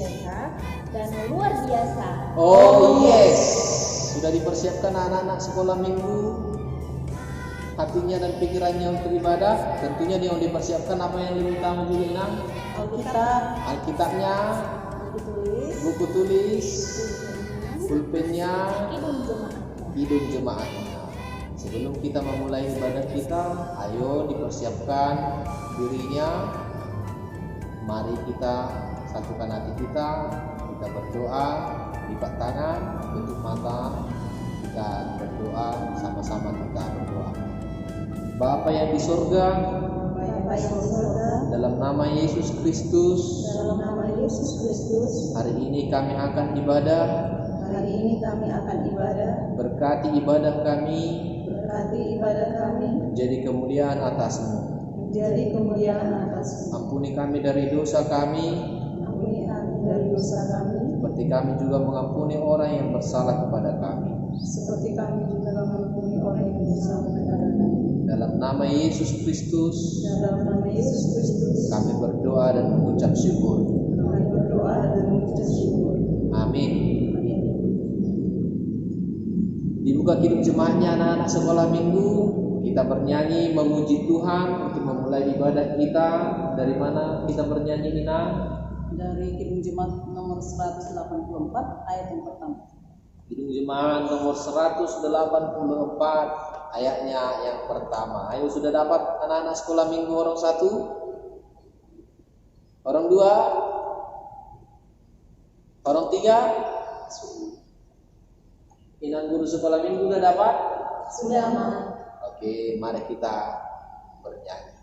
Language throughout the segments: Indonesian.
sehat dan luar biasa. Oh yes, sudah dipersiapkan anak-anak sekolah minggu hatinya dan pikirannya untuk ibadah. Tentunya dia dipersiapkan apa yang lebih utama juga Inang? Alkitabnya, buku tulis, pulpennya, hidung jemaatnya. Sebelum kita memulai ibadah kita, ayo dipersiapkan dirinya. Mari kita satukan hati kita berdoa, lipat tangan, tutup mata, kita berdoa, sama-sama kita berdoa. Bapa yang di surga, dalam nama Yesus Kristus, hari ini kami akan ibadah. Berkati ibadah kami, menjadi kemuliaan atas-Mu. Ampuni kami dari dosa kami, seperti kami juga mengampuni orang yang bersalah kepada kami. Dalam nama Yesus Kristus, kami berdoa dan mengucap syukur. Amin. Dibuka hidup jemaatnya anak-anak sekolah minggu, kita bernyanyi memuji Tuhan untuk memulai ibadah kita. Dari mana kita bernyanyi Nina? Dari Kidung Jemaat nomor 184 ayat yang pertama. Kidung Jemaat nomor 184 ayatnya yang pertama. Ayo, sudah dapat anak-anak sekolah minggu orang 1? Orang 2? Orang 3? Inang guru sekolah minggu sudah dapat? Sudah, Ma. Oke, mari kita bernyanyi.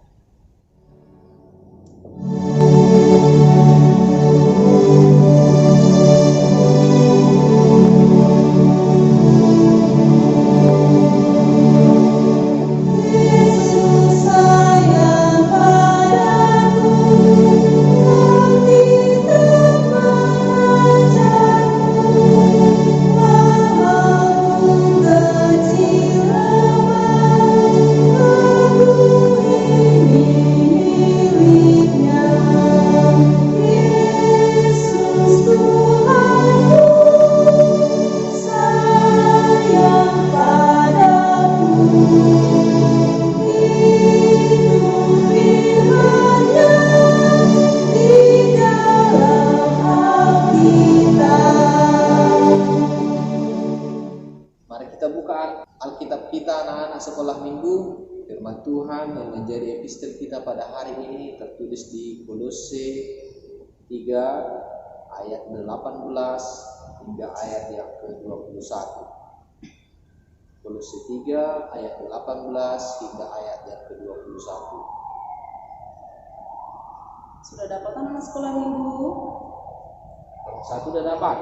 Alkitab kita anak-anak sekolah minggu. Firman Tuhan yang menjadi epistel kita pada hari ini tertulis di Kolose 3 ayat 18 hingga ayat yang ke-21. Kolose 3 ayat 18 hingga ayat yang ke-21. Sudah dapat anak sekolah minggu? Orang 1 sudah dapat.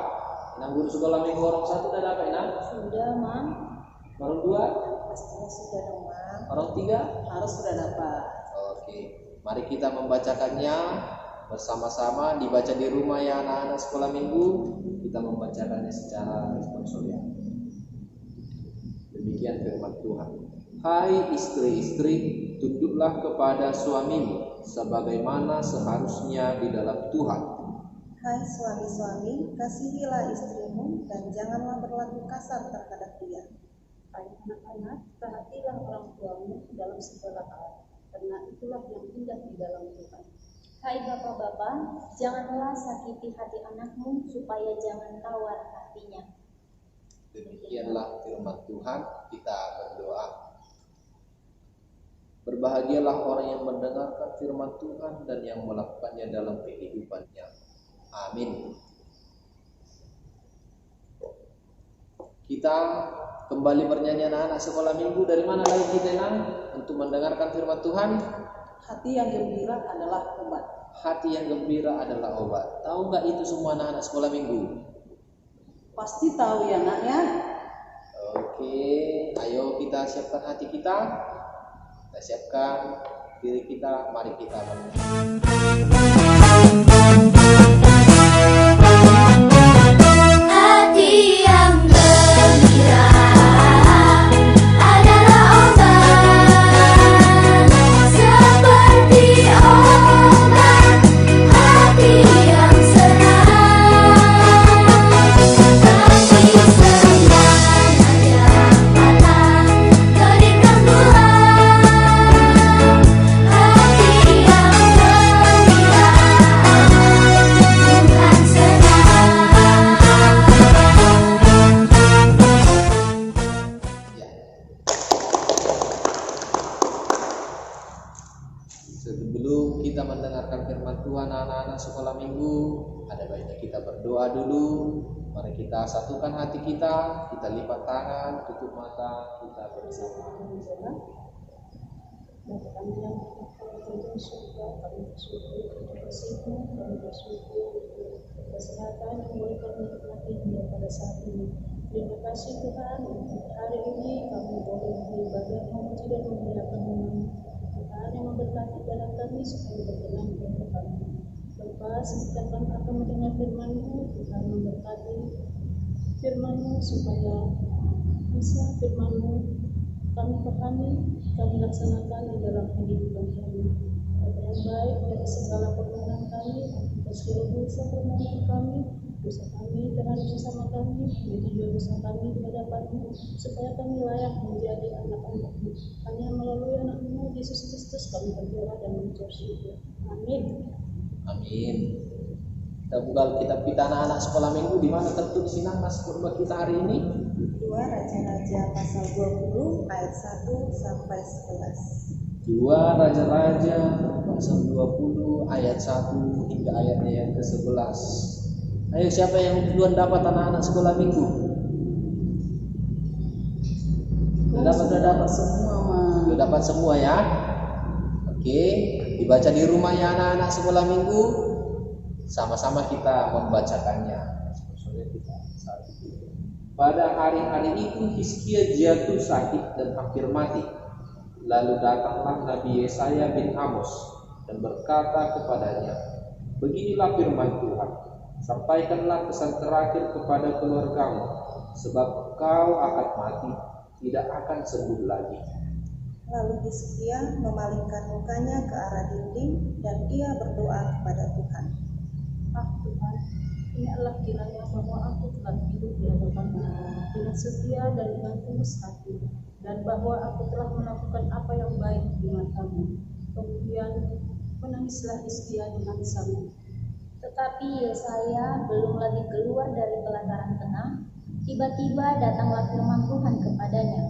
Inang guru sekolah minggu orang 1 sudah dapat, Inang? Sudah, Mam. Orang 2? Pastinya sudah dong, Mam. Orang 3? Harus sudah dapat. Oke, mari kita membacakannya bersama-sama. Dibaca di rumah ya anak-anak sekolah minggu. Kita membacakannya secara responsorial. Demikian firman Tuhan. Hai istri-istri, tunduklah kepada suamimu sebagaimana seharusnya di dalam Tuhan. Hai suami-suami, kasihilah istrimu dan janganlah berlaku kasar terhadap dia. Hai anak-anak, taatilah orang tuamu dalam segala hal, karena itulah yang indah di dalam Tuhan. Hai bapak-bapak, janganlah sakiti hati anakmu supaya jangan tawar hatinya. Demikianlah firman Tuhan, kita berdoa. Berbahagialah orang yang mendengarkan firman Tuhan dan yang melakukannya dalam kehidupannya. Amin. Kita kembali bernyanyi anak-anak sekolah minggu. Dari mana lagi kita untuk mendengarkan firman Tuhan? Hati yang gembira adalah obat. Hati yang gembira adalah obat. Tahu nggak itu semua anak-anak sekolah minggu? Pasti tahu ya anaknya. Oke, ayo kita siapkan hati kita. Kita siapkan diri kita. Mari kita bernyanyi. Hati yang gembira adalah obat, seperti obat. Hati yang senang anak-anak sekolah minggu, ada baiknya kita berdoa dulu. Mari kita satukan hati kita lipat tangan, tutup mata, kita bersama. Bapa kami yang di surga, kami bersyukur untuk kasih-Mu, kami bersyukur untuk kesehatan yang boleh kami nikmati pada saat ini. Terima kasih Tuhan, untuk hari ini kami boleh beribadah, memuji dan memuliakan nama-Mu. Tuhan yang memberkati ibadah kami supaya berkenan kepada kami. Bapa, sebentar kami akan mendengar firman-Mu, Tuhan memberkati firman-Mu supaya bisa firman-Mu kami pahami, kami laksanakan di dalam kehidupan kami. Bapa yang baik, dari segala permohonan kami, atas segala dosa permohonan kami, dosa kami terhadap sesama kami, dan juga dosa kami di hadapan-Mu, supaya kami layak menjadi anak-anak-Mu. Hanya melalui anak-Mu Yesus Kristus kami berdoa dan mengucap syukur. Amin. Amin. Kita buka kitab kita anak-anak sekolah minggu, di mana tertulis nas khotbah kita hari ini. 2 Raja-Raja pasal 20 ayat 1 sampai 11. 2 Raja-Raja pasal 20 ayat 1 hingga ayatnya yang ke-11. Ayo, siapa yang duluan dapat anak-anak sekolah minggu? Sudah dapat semua, Sudah dapat semua ya. Oke, dibaca di rumah ya anak-anak sekolah minggu. Sama-sama kita membacakannya. Pada hari-hari itu Hizkia jatuh sakit dan hampir mati. Lalu datanglah Nabi Yesaya bin Amos dan berkata kepadanya, "Beginilah firman Tuhan, sampaikanlah pesan terakhir kepada keluargamu, sebab kau akan mati, tidak akan sembuh lagi." Lalu Hizkia memalingkan mukanya ke arah dinding dan ia berdoa kepada Tuhan. Ah Tuhan, ini adalah kiranya bahwa aku telah hidup di hadapan-Mu dengan setia dan dengan tulus hati, dan bahwa aku telah melakukan apa yang baik di mata-Mu. Kemudian menangislah Hizkia dengan sangat. Tetapi Yesaya belum lagi keluar dari pelataran tenang, tiba-tiba datanglah firman Tuhan kepadanya.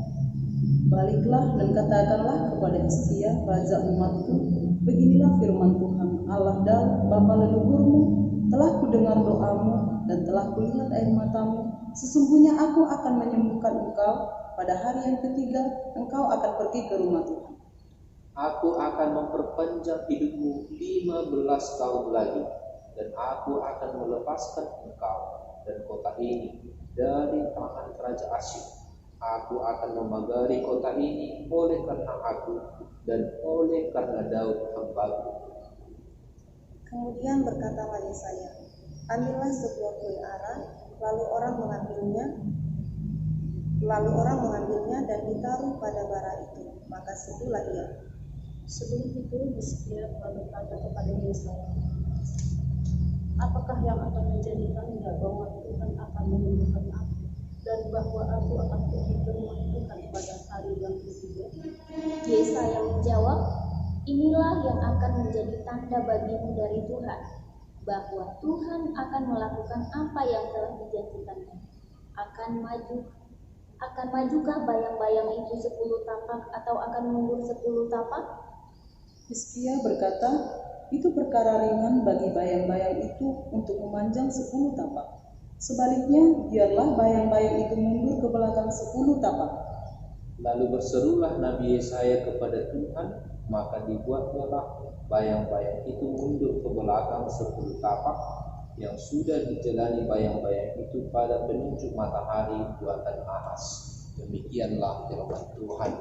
Baliklah dan katakanlah kepada Hizkia, raja umatku, beginilah firman Tuhan, Allah dan Bapa leluhurmu, telah kudengar doamu dan telah kulihat air matamu. Sesungguhnya aku akan menyembuhkan engkau. Pada hari yang ketiga, engkau akan pergi ke rumah Tuhan. Aku akan memperpanjang hidupmu 15 tahun lagi, dan aku akan melepaskan engkau dan kota ini dari tangan Raja Asyur. Aku akan memagari kota ini oleh karena aku dan oleh karena Daud hamba-Ku. Kemudian berkatalah Yesaya, "Ambillah sebuah kuil ara, lalu orang mengambilnya dan ditaruh pada bara itu, maka sembuhlah ia." Sebelum itu Hizkia berkata kepada Yesaya, "Apakah yang akan menjadi tanda bahwa Tuhan akan menyembuhkan aku, dan bahwa aku akan pergi ke rumah Tuhan pada hari yang ketiga?" Yesaya menjawab, "Inilah yang akan menjadi tanda bagimu dari Tuhan, bahwa Tuhan akan melakukan apa yang telah dijanjikannya. Akan majukah bayang-bayang itu 10 tapak atau akan mundur 10 tapak?" Hizkia berkata, "Itu perkara ringan bagi bayang-bayang itu untuk memanjang 10 tapak. Sebaliknya, biarlah bayang-bayang itu mundur ke belakang 10 tapak." Lalu berserulah Nabi Yesaya kepada Tuhan, maka dibuatlah bayang-bayang itu mundur ke belakang 10 tapak, yang sudah dijalani bayang-bayang itu pada penunjuk matahari buatan Ahaz. Demikianlah firman Tuhan.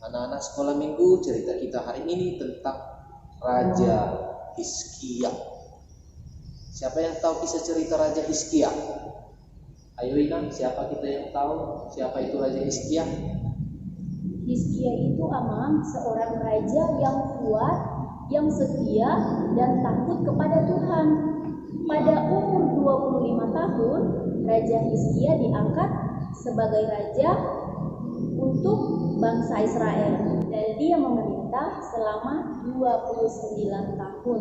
Anak-anak sekolah minggu, cerita kita hari ini tentang Raja Hizkia. Siapa yang tahu kisah cerita Raja Hizkia? Ayo Ina, siapa kita yang tahu siapa itu Raja Hizkia? Hizkia itu seorang raja yang kuat, yang setia dan takut kepada Tuhan. Pada umur 25 tahun, Raja Hizkia diangkat sebagai raja untuk bangsa Israel, dan dia memerintah selama 29 tahun.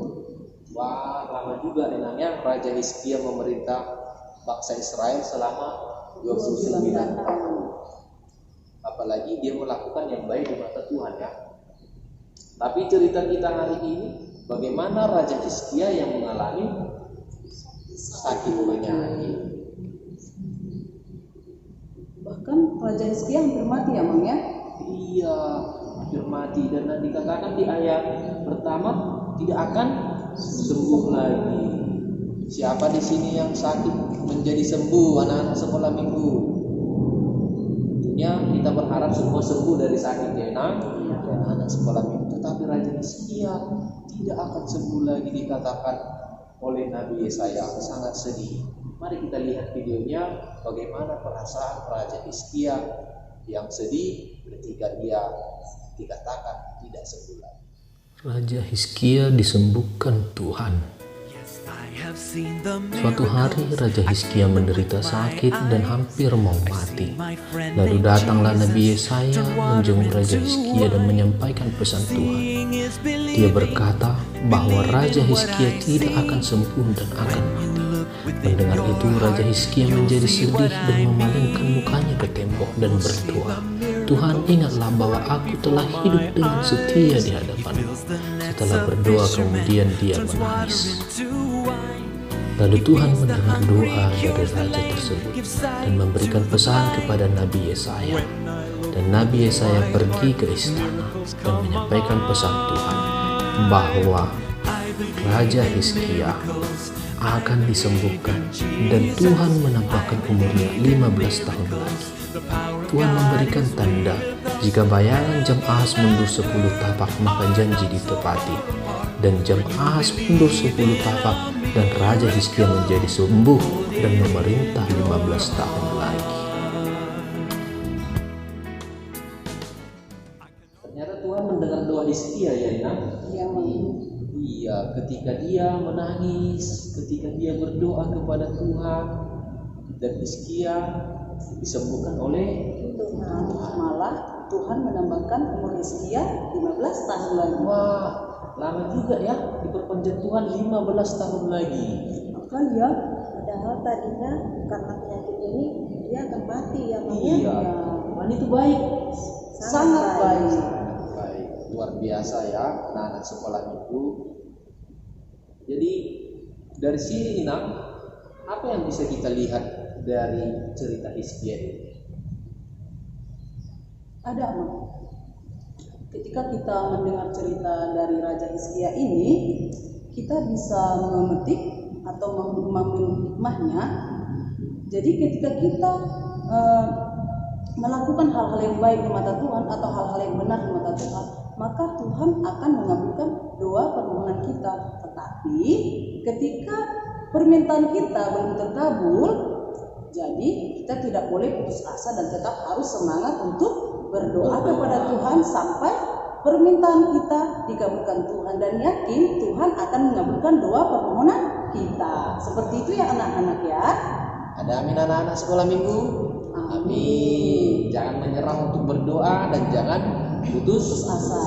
Wah, lama juga enaknya Raja Hizkia memerintah bangsa Israel selama 29 tahun. Apalagi dia melakukan yang baik di mata Tuhan ya. Tapi cerita kita hari ini, bagaimana Raja Hizkia yang mengalami sakit penyakit. Bahkan Raja Hizkia hampir mati ya, Mang ya? Iya, hampir mati, dan dikatakan di ayat pertama tidak akan sembuh lagi. Siapa di sini yang sakit menjadi sembuh, anak-anak sekolah minggu? Tentunya kita berharap semua sembuh dari sakit ya, anak sekolah minggu. Tetapi Raja Hizkia tidak akan sembuh lagi, dikatakan oleh Nabi Yesaya. Sangat sedih. Mari kita lihat videonya, bagaimana perasaan Raja Hizkia yang sedih ketika dia dikatakan tidak sembuh lagi. Raja Hizkia disembuhkan Tuhan. Suatu hari Raja Hizkia menderita sakit dan hampir mau mati. Lalu datanglah Nabi Yesaya menjenguk Raja Hizkia dan menyampaikan pesan Tuhan. Dia berkata bahwa Raja Hizkia tidak akan sembuh dan akan mati. Mendengar itu Raja Hizkia menjadi sedih dan memalingkan mukanya ke tembok dan berdoa, Tuhan, ingatlah bahwa aku telah hidup dengan setia di hadapan-Mu. Setelah berdoa kemudian dia menangis. Lalu Tuhan mendengar doa dari raja tersebut dan memberikan pesan kepada Nabi Yesaya. Dan Nabi Yesaya pergi ke istana dan menyampaikan pesan Tuhan bahwa Raja Hizkia akan disembuhkan dan Tuhan menambahkan umurnya 15 tahun lagi. Tuhan memberikan tanda jika bayangan jam Ahaz mundur 10 tapak maka janji ditepati, dan jam Ahaz mundur 10 tapak dan Raja Hizkia menjadi sembuh dan memerintah 15 tahun lagi. Ternyata Tuhan mendengar doa Hizkia ya, Iya, ketika dia menangis, ketika dia berdoa kepada Tuhan, dan Hizkia disembuhkan oleh Tuhan. Malah Tuhan menambahkan umur Hizkia 15 tahun lagi. Wah, lama juga ya, diperpanjang Tuhan 15 tahun lagi. Maka ya, Padahal tadinya karena penyakit ini dia akan mati ya, Mang. Iya, Tuhan itu baik, sangat baik. baik, luar biasa ya, anak-anak sekolah minggu. Jadi dari sini Inang, apa yang bisa kita lihat dari cerita Hizkia ini? Ada, Mang. Ketika kita mendengar cerita dari Raja Hizkia ini, kita bisa memetik atau mengambil hikmahnya. Jadi ketika kita melakukan hal-hal yang baik di mata Tuhan atau hal-hal yang benar di mata Tuhan, maka Tuhan akan mengabulkan doa permohonan kita. Tetapi ketika permintaan kita belum terkabul, jadi kita tidak boleh putus asa dan tetap harus semangat untuk berdoa kepada Tuhan sampai permintaan kita dikabulkan Tuhan, dan yakin Tuhan akan mengabulkan doa permohonan kita. Seperti itu ya anak-anak ya. Ada amin anak-anak sekolah minggu? Amin. Jangan menyerah untuk berdoa dan jangan putus asa.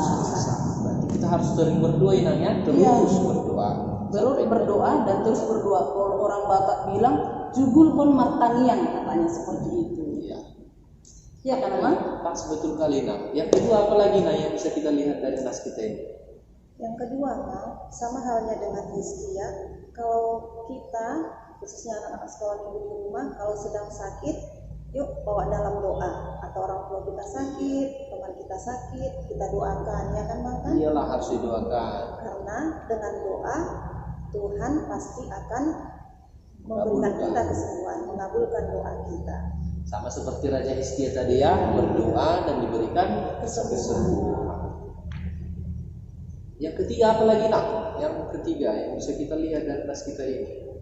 Berarti kita harus sering berdoa ya, terus berdoa. Terus berdoa dan terus berdoa. Kalau orang Batak bilang jugul pun martanian, katanya seperti itu. Iya. Ya kan, Mang? Pas betul kali, Nah. Yang kedua apa lagi, Nah, yang bisa kita lihat dari nas kita ini? Yang kedua, Mang, sama halnya dengan Hizkia, kalau kita khususnya anak-anak sekolah minggu di rumah, kalau sedang sakit, yuk bawa dalam doa. Atau orang tua kita sakit, teman kita sakit, kita doakan, ya kan, Mang? Iyalah, harus didoakan. Karena dengan doa Tuhan pasti akan memberikan kita kesembuhan, mengabulkan doa kita. Sama seperti Raja Hizkia tadi ya, berdoa dan diberikan kesembuhan. Yang ketiga apa lagi, Nak? Yang ketiga yang bisa kita lihat dari nas kita ini.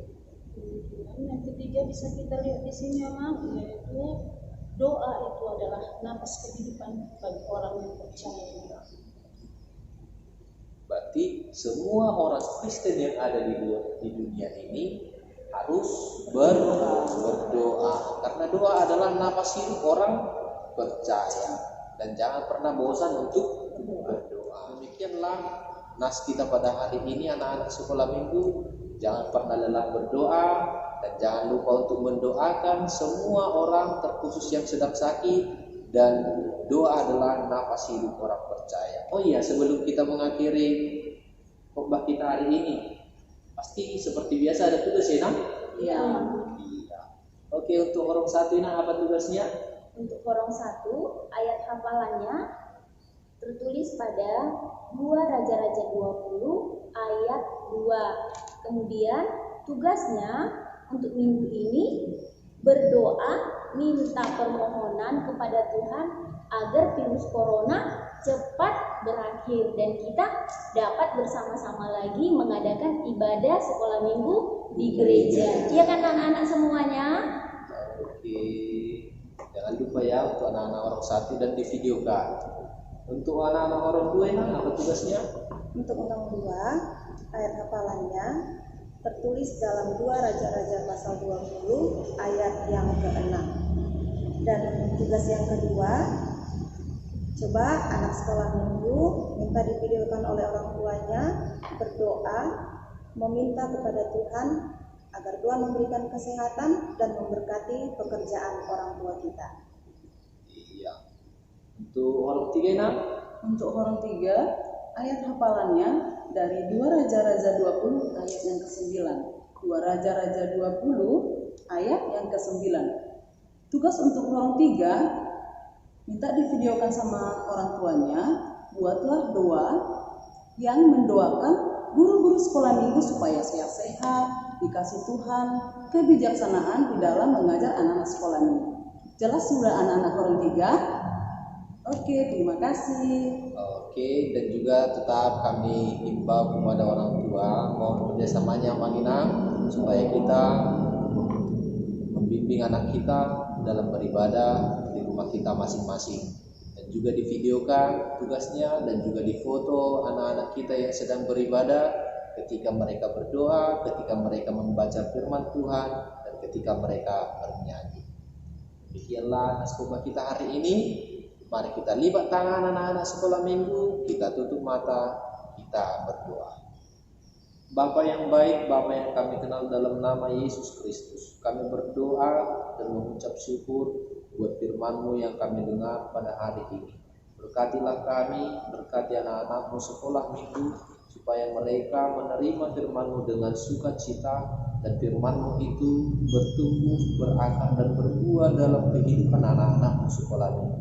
Yang ketiga bisa kita lihat di sini, Mang, yaitu doa itu adalah napas kehidupan bagi orang yang percaya. Berarti semua orang Kristen yang ada di dunia ini harus berdoa, karena doa adalah napas hidup orang percaya, dan jangan pernah bosan untuk berdoa. Demikianlah nas kita pada hari ini, anak-anak sekolah minggu. Jangan pernah lelah berdoa, dan jangan lupa untuk mendoakan semua orang, terkhusus yang sedang sakit, dan doa adalah napas hidup orang percaya. Oh iya, sebelum kita mengakhiri khotbah kita hari ini, pasti seperti biasa ada tugas ya, Nak? Iya. Iya. Oke, untuk orang satu ini apa tugasnya? Untuk korong 1, ayat hafalannya tertulis pada 2 Raja-Raja 20 ayat 2. Kemudian tugasnya untuk minggu ini berdoa minta permohonan kepada Tuhan agar virus corona cepat berakhir dan kita dapat bersama-sama lagi mengadakan ibadah sekolah minggu di gereja. Iya kan anak-anak semuanya? Oke, jangan lupa ya untuk anak-anak orang satu dan divideokan. Untuk anak-anak orang dua ini apa tugasnya? Untuk orang 2, ayat hafalannya tertulis dalam 2 Raja-Raja pasal 20 ayat yang ke-6. Dan tugas yang kedua, coba anak sekolah minggu minta divideokan oleh orang tuanya berdoa meminta kepada Tuhan agar Tuhan memberikan kesehatan dan memberkati pekerjaan orang tua kita. Iya. Untuk orang tiga ini? Untuk orang 3, ayat hafalannya dari 2 Raja-Raja 20 ayat yang ke-9. 2 Raja-Raja 20 ayat yang ke-9. Tugas untuk orang 3, minta divideokan sama orang tuanya, buatlah doa yang mendoakan guru-guru sekolah minggu supaya sehat, dikasih Tuhan kebijaksanaan di dalam mengajar anak-anak sekolah minggu. Jelas sudah anak-anak orang 3? Oke, terima kasih. Oke, dan juga tetap kami himbau kepada orang tua mohon kerjasamanya Manginang supaya kita membimbing anak kita dalam beribadah di rumah kita masing-masing, dan juga divideokan tugasnya dan juga difoto anak-anak kita yang sedang beribadah ketika mereka berdoa, ketika mereka membaca firman Tuhan, dan ketika mereka bernyanyi. Demikianlah khotbah kita hari ini. Mari kita libat tangan anak-anak sekolah minggu, kita tutup mata, kita berdoa. Bapa yang baik, Bapa yang kami kenal dalam nama Yesus Kristus, kami berdoa dan mengucap syukur buat firman-Mu yang kami dengar pada hari ini. Berkatilah kami, berkati anak-anak-Mu sekolah minggu, supaya mereka menerima firman-Mu dengan sukacita, dan firman-Mu itu bertumbuh, berakar, dan berbuah dalam kehidupan anak-anak-Mu sekolah minggu.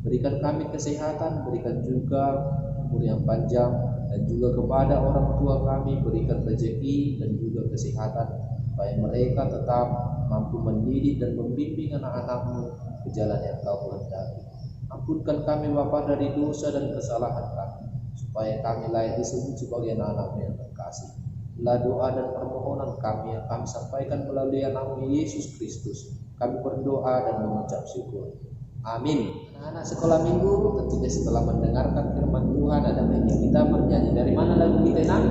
Berikan kami kesehatan, berikan juga umur yang panjang, dan juga kepada orang tua kami berikan rezeki dan juga kesehatan, supaya mereka tetap mampu mendidik dan membimbing anak-anak-Mu ke jalan yang Kau kehendaki. Ampunkan kami Bapa dari dosa dan kesalahan kami, supaya kami layak disebut sebagai anak-anak-Mu yang terkasih. Inilah doa dan permohonan kami yang kami sampaikan melalui nama Yesus Kristus. Kami berdoa dan mengucap syukur. Amin. Anak-anak sekolah minggu, tentunya setelah mendengarkan firman Tuhan, ada baiknya kita bernyanyi. Dari mana lagu kita, Nak?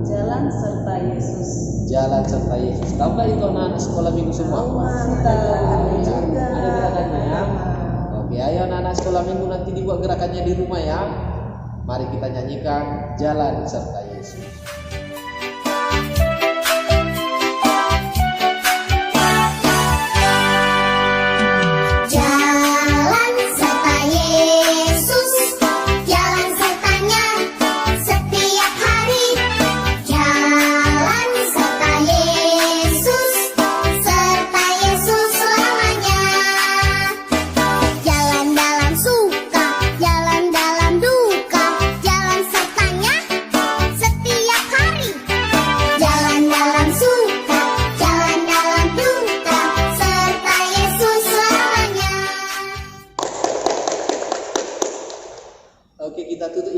Jalan serta Yesus. Jalan serta Yesus. Tahu nggak itu anak-anak sekolah minggu semua? Ada gerakannya Ya, juga. ada gerakannya ya. Oke, ayo anak-anak sekolah minggu nanti dibuat gerakannya di rumah ya. Mari kita nyanyikan Jalan serta Yesus.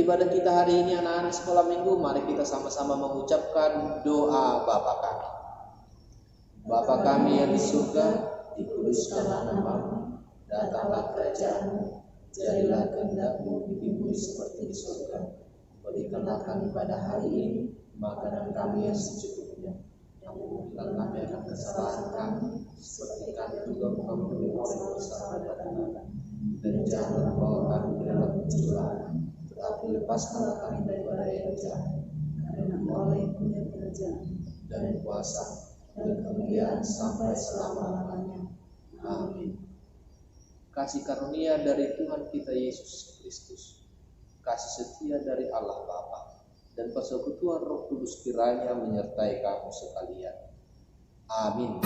Ibadah kita hari ini anak-anak sekolah minggu, mari kita sama-sama mengucapkan doa Bapa kami. Bapa kami yang di surga, dikuduskanlah namamu, datanglah kerajaan-Mu, jadilah kehendak-Mu di bumi seperti di surga. Berikanlah kami pada hari ini makanan kami yang secukupnya, yang mengampuni kami akan kesalahan kami, seperti kami juga mengampuni orang yang bersalah pada kami. Dan jangan membawa kami ke dalam pencobaan, tetapi lepaskanlah kami daripada yang jahat, karena Oleh punya kerajaan dan kuasa dan kemuliaan sampai selama-lamanya. Amin. kasih karunia dari Tuhan kita Yesus Kristus, kasih setia dari Allah Bapa, dan persekutuan Roh Kudus kiranya menyertai kamu sekalian. Amin.